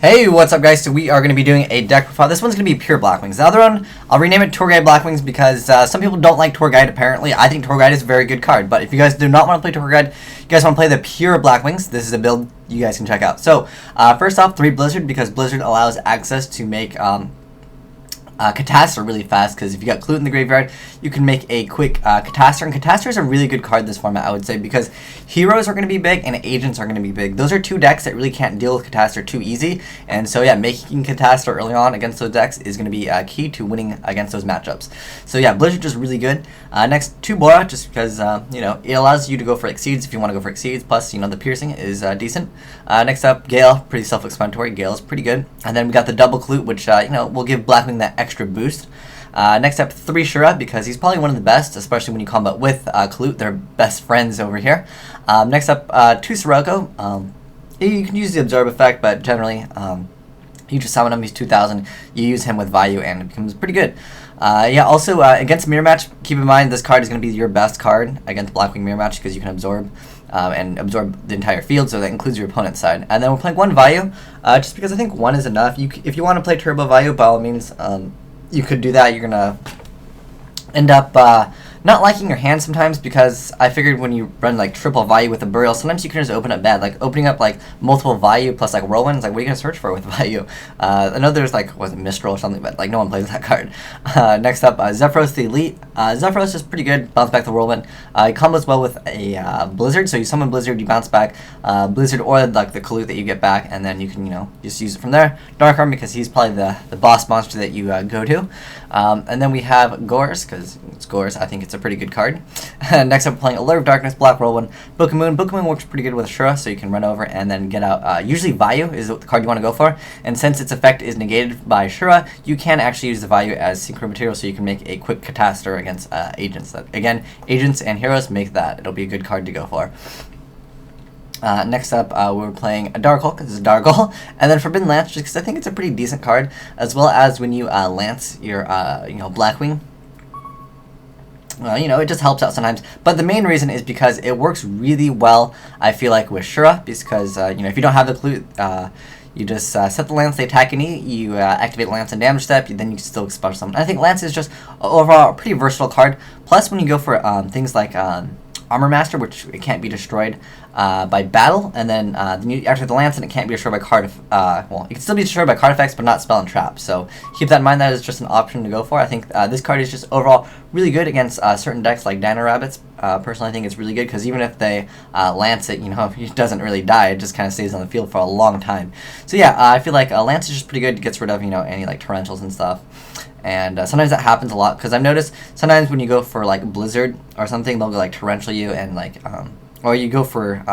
Hey, what's up guys? So we are going to be doing a deck profile. This one's going to be pure Blackwings. The other one, I'll rename it Tour Guide Blackwings because some people don't like Tour Guide apparently. I think Tour Guide is a very good card, but if you guys do not want to play Tour Guide, you guys want to play the pure Blackwings, this is a build you guys can check out. So, first off, 3 Blizzard because Blizzard allows access to make Catastor really fast, because if you got Clute in the graveyard, you can make a quick Catastor, and Catastor is a really good card this format, I would say, because heroes are going to be big and agents are going to be big. Those are two decks that really can't deal with Catastor too easy, and so yeah, making Catastor early on against those decks is going to be key to winning against those matchups. So yeah, Blizzard is really good. Next, 2 Bora, just because, you know, it allows you to go for Exceeds if you want to go for Exceeds, plus, you know, the piercing is decent. Next up, Gale, pretty self-explanatory. Gale is pretty good. And then we got the double Clute, which, you know, will give Blackwing that extra boost. Next up, 3 Shura, because he's probably one of the best, especially when you combat with Clute. They're best friends over here. Next up, 2 Sirocco. You can use the Absorb effect, but generally, you just summon him, he's 2,000, you use him with Vayu, and it becomes pretty good. Yeah, also, against Mirror Match, keep in mind this card is going to be your best card against Blackwing Mirror Match, because you can absorb and absorb the entire field, so that includes your opponent's side. And then we're playing 1 Vayu, just because I think 1 is enough. If you want to play Turbo Vayu, by all means, you could do that. You're going to end up not liking your hand sometimes, because I figured when you run like triple Vayu with a Burial, sometimes you can just open up bad. Like opening up like multiple Vayu plus like Whirlwind, like what are you going to search for with Vayu? I know there's like, was it Mistral or something, but like no one plays that card. Next up, Zephyros the Elite. Zephyros is pretty good, bounce back the Whirlwind. It combos well with a Blizzard, so you summon Blizzard, you bounce back Blizzard or like the Clute that you get back, and then you can, you know, just use it from there. Dark Arm, because he's probably the boss monster that you go to. And then we have Gorz, because it's Gorz, I think it's a pretty good card. Next up, playing Allure of Darkness, Black Whirlwind, Book of Moon. Book of Moon works pretty good with Shura, so you can run over and then get out. Usually Vayu is the card you want to go for, and since its effect is negated by Shura, you can actually use the Vayu as synchro material, so you can make a quick Catastor against agents. Again, agents and heroes make that. It'll be a good card to go for. Next up, we're playing a Dark Hulk. This is Dark Hulk, and then Forbidden Lance, just because I think it's a pretty decent card, as well as when you lance your, you know, Blackwing. You know, it just helps out sometimes, but the main reason is because it works really well, I feel like, with Shura, because, you know, if you don't have the Clute, you just set the Lance, they attack any, you activate Lance and damage step, then you can still expel someone. I think Lance is just overall a pretty versatile card, plus when you go for things like Armor Master, which it can't be destroyed by battle, and then you activate the Lance and it can't be destroyed by card, well, it can still be destroyed by card effects, but not spell and trap, so keep that in mind. That is just an option to go for. I think this card is just overall really good against certain decks like Dino Rabbits. Personally, I think it's really good, because even if they Lance it, you know, it doesn't really die, it just kind of stays on the field for a long time. So yeah, I feel like Lance is just pretty good, it gets rid of, you know, any like Tarantulas and stuff. And sometimes that happens a lot, because I've noticed sometimes when you go for like Blizzard or something, they'll go like Tarantula you, and like or you go for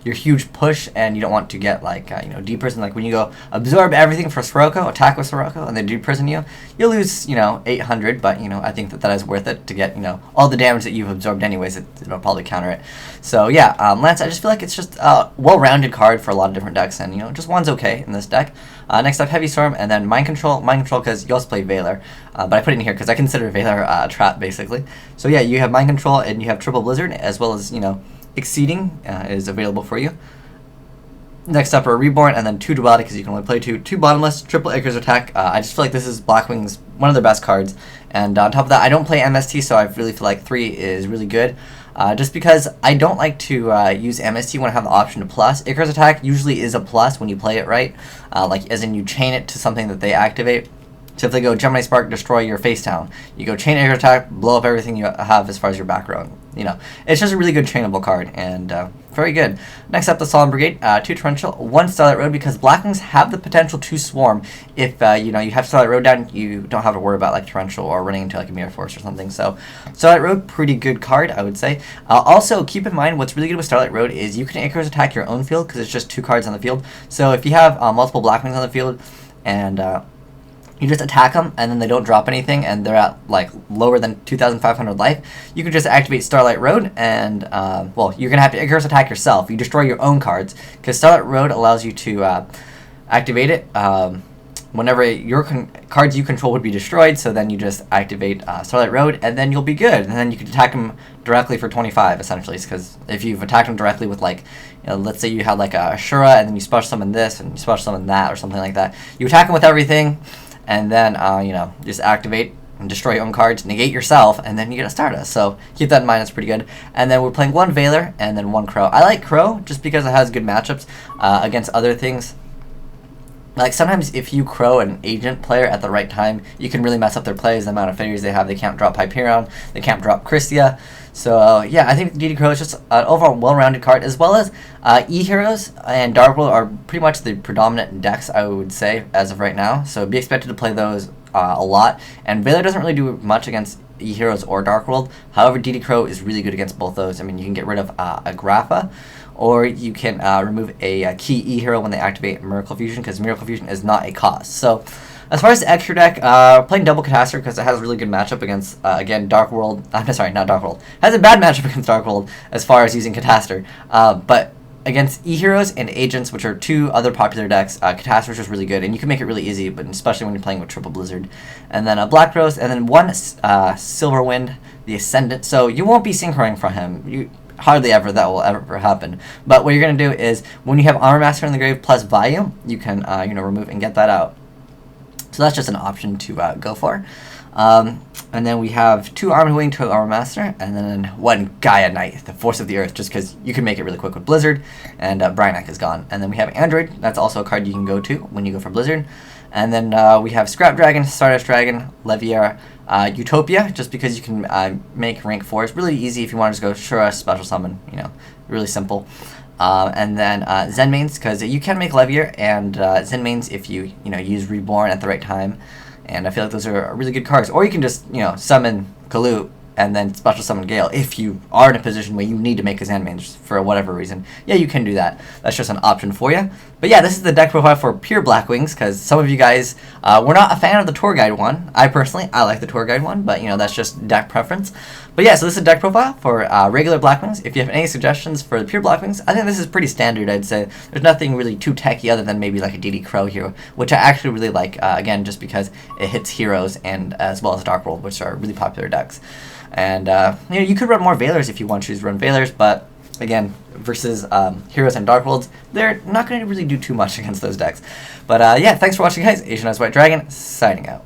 your huge push and you don't want to get like you know, deprison. Like when you go absorb everything for Sirocco, attack with Sirocco, and then deprison you, you'll lose, you know, 800. But you know, I think that is worth it to get, you know, all the damage that you've absorbed anyways. It'll probably counter it. So yeah, Lance, I just feel like it's just a well-rounded card for a lot of different decks, and you know, just one's okay in this deck. Next up, Heavy Storm, and then Mind Control. Mind Control because you also play Valor, but I put it in here because I consider Valor a trap basically. So yeah, you have Mind Control and you have Triple Blizzard, as well as, you know, Exceeding is available for you. Next up are Reborn, and then 2 Duality, because you can only play 2 Bottomless, Triple Icarus Attack. I just feel like this is Blackwing's one of their best cards, and on top of that, I don't play MST, so I really feel like 3 is really good. Just because I don't like to use MST when I have the option to plus. Icarus Attack usually is a plus when you play it right, like as in you chain it to something that they activate. So if they go Gemini Spark, destroy your face town, you go chain Icarus Attack, blow up everything you have as far as your back row. You know, it's just a really good trainable card, and very good. Next up, the Solemn Brigade, 2 Torrential, 1 Starlight Road, because Blackwings have the potential to swarm. If you know, you have Starlight Road down, you don't have to worry about like Torrential or running into like a Mirror Force or something. So Starlight Road, pretty good card, I would say. Also, keep in mind, what's really good with Starlight Road is you can Icarus Attack your own field, because it's just 2 cards on the field. So if you have multiple Blackwings on the field, and you just attack them, and then they don't drop anything, and they're at like lower than 2,500 life, you can just activate Starlight Road, and well, you're gonna have to Icarus Attack yourself. You destroy your own cards, because Starlight Road allows you to activate it whenever your cards you control would be destroyed, so then you just activate Starlight Road, and then you'll be good. And then you can attack them directly for 25, essentially, because if you've attacked them directly with, like, you know, let's say you had like a Ashura, and then you special summon this, and you special summon that, or something like that. You attack them with everything, and then, you know, just activate and destroy your own cards, negate yourself, and then you get a Stardust. So keep that in mind, it's pretty good. And then we're playing one Veiler, and then one Crow. I like Crow just because it has good matchups against other things. Like, sometimes if you Crow an Agent player at the right time, you can really mess up their plays, the amount of failures they have. They can't drop Hyperion, they can't drop Christia. So, yeah, I think DD Crow is just an overall well-rounded card, as well as E-Heroes and Dark World are pretty much the predominant decks, I would say, as of right now. So be expected to play those a lot. And Veiler doesn't really do much against E-Heroes or Dark World. However, DD Crow is really good against both those. I mean, you can get rid of Agrafa, or you can remove a key E-Hero when they activate Miracle Fusion, because Miracle Fusion is not a cost. So, as far as the extra deck, playing Double Catastrophe because it has a really good matchup against, again, Dark World. I'm sorry, not Dark World. Has a bad matchup against Dark World as far as using Catastrophe. But against E-Heroes and Agents, which are two other popular decks, Catastrophe is just really good, and you can make it really easy, but especially when you're playing with Triple Blizzard. And then a Black Rose, and then one Silverwind, the Ascendant. So you won't be synchroning from him. Hardly ever that will ever happen. But what you're going to do is, when you have Armor Master in the grave plus Vayu, you can you know, remove and get that out. So that's just an option to go for. And then we have 2 Armored Wing, 2 Armor Master, and then 1 Gaia Knight, the Force of the Earth, just because you can make it really quick with Blizzard, and Brainak is gone. And then we have Android, that's also a card you can go to when you go for Blizzard. And then we have Scrap Dragon, Stardust Dragon, Leviar, Utopia, just because you can make rank 4s really easy if you want to just go Shura, Special Summon, you know, really simple. And then Zen Mains, because you can make Leviar and Zen Mains if you know, use Reborn at the right time. And I feel like those are really good cards. Or you can just, you know, summon Kalut and then special summon Gale if you are in a position where you need to make a Zen Mains for whatever reason. Yeah, you can do that. That's just an option for you. But yeah, this is the deck profile for pure Blackwings, because some of you guys were not a fan of the Tour Guide one. I like the Tour Guide one, but you know, that's just deck preference. But yeah, so this is a deck profile for regular Blackwings. If you have any suggestions for the pure Blackwings, I think this is pretty standard, I'd say. There's nothing really too techy other than maybe like a DD Crow hero, which I actually really like, again, just because it hits heroes and as well as Dark World, which are really popular decks. And you know, you could run more Veilers if you want to run Veilers, but again, versus Heroes and Dark Worlds, they're not going to really do too much against those decks. But yeah, thanks for watching, guys. Asian Eyes White Dragon, signing out.